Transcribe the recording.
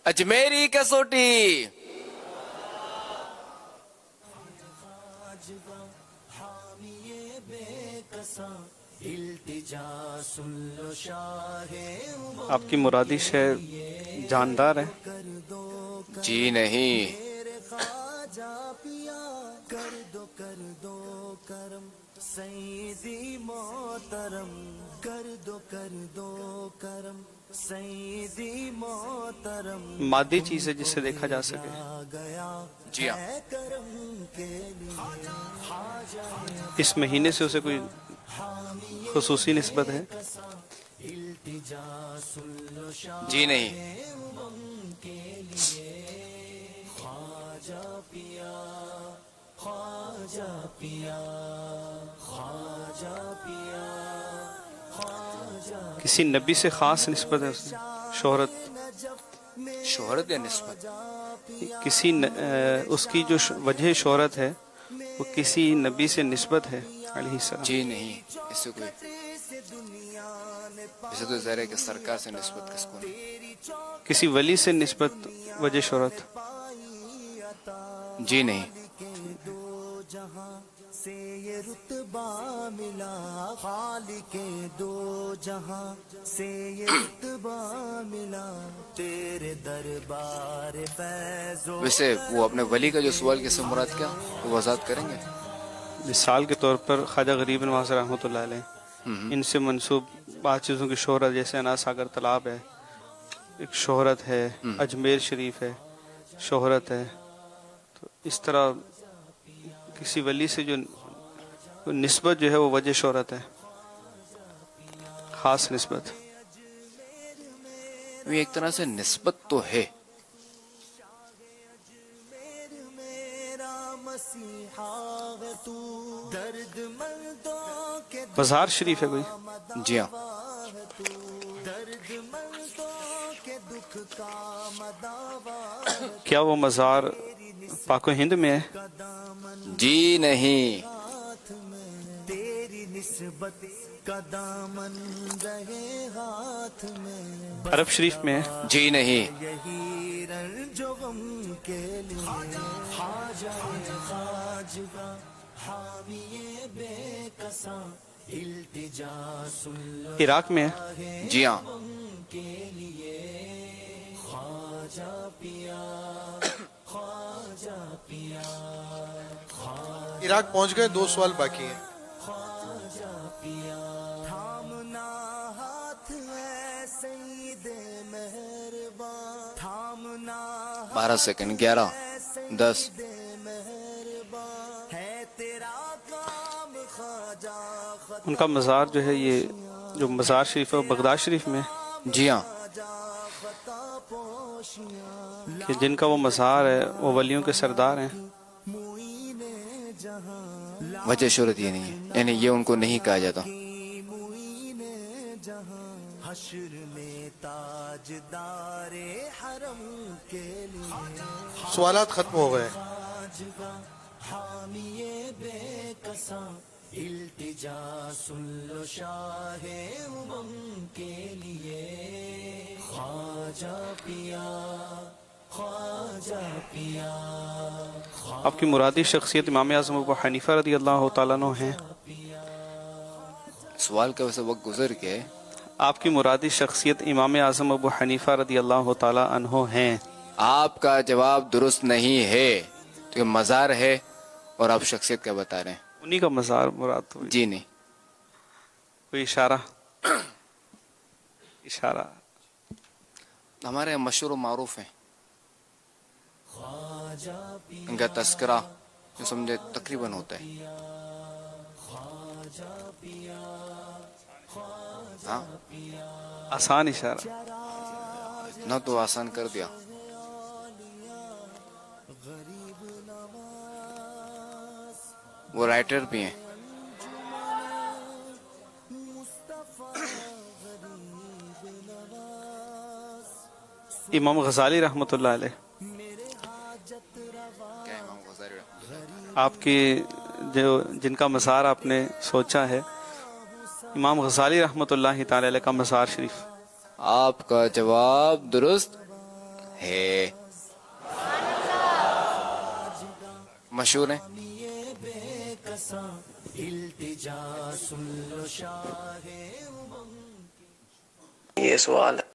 अजमेरी कसौटी। आपकी मुरादी शेर जानदार है? जी नहीं। मादी चीज है जिसे देखा जा सके? जी हाँ। इस महीने से उसे कोई खुसूसी निस्बत है? जी नहीं। किसी नबी से खास निस्बत है उससे? शोहरत? शोहरत या निस्बत? किसी उसकी जो वजह शोहरत है वो किसी नबी से निस्बत है अलैहिस्सलाम? जी नहीं। इससे कोई इसे तो ज़ाहिर है कि सरकार से निस्बत किसको नहीं। किसी वली से निस्बत वजह शोहरत? जी नहीं। वैसे वो अपने वली का जो सवाल किससे मुराद क्या वो वजाहत करेंगे? मिसाल के तौर पर ख्वाजा गरीब नवाज रहमतुल्लाह अलैह इनसे मंसूब बाद चीज़ों की शोहरत, जैसे अना सागर तालाब है एक शोहरत है, अजमेर शरीफ है शोहरत है, तो इस तरह किसी वली से जो निस्बत जो है वो वजह शोहरत है, खास निस्बत। ये एक तरह से निस्बत तो है। मज़ार शरीफ है कोई? जी हाँ। क्या वो मज़ार पाको हिंद में है? जी नहीं। अरब शरीफ में है? जी नहीं। इराक में है? जी हाँ। इराक पहुंच गए, 2 सवाल बाकी हैं। बारह सेकंड। 11, 10। उनका मज़ार जो है, ये जो मज़ार शरीफ है वो बगदाद शरीफ में है? जी हाँ। कि जिनका वो मज़ार है वो वलियों के सरदार हैं? वजह शोहरत ये नहीं है, यानी ये उनको नहीं कहा जाता। सवालात खत्म हो गए। आपकी मुरादी शख्सियत इमाम आज़म अबू हनीफा रदी अल्लाह तआला अन्हु हैं? सवाल का वैसे वक्त गुजर के आपकी मुरादी शख्सियत इमाम आज़म अबू हनीफा रदी अल्लाह तआला अन्हु हैं? आपका जवाब दुरुस्त नहीं है, तो मज़ार है और आप शख्सियत क्या बता रहे हैं? उन्हीं का मज़ार मुराद तो? जी नहीं। कोई इशारा? इशारा हमारे यहाँ मशहूर और मारूफ है, इनका तस्करा जो समझे तकरीबन होता है। हाँ, आसान इशारा? ना तो आसान कर दिया। वो राइटर भी हैं। इमाम गजाली रहमतुल्लाह अलैह। क्या इमाम गज़ाली? आपकी जो जिनका मज़ार आपने सोचा है, इमाम गजाली रहमतुल्लाह तआला अलैह का मज़ार शरीफ। आपका जवाब दुरुस्त ہے. مشہور ہے. یہ سوال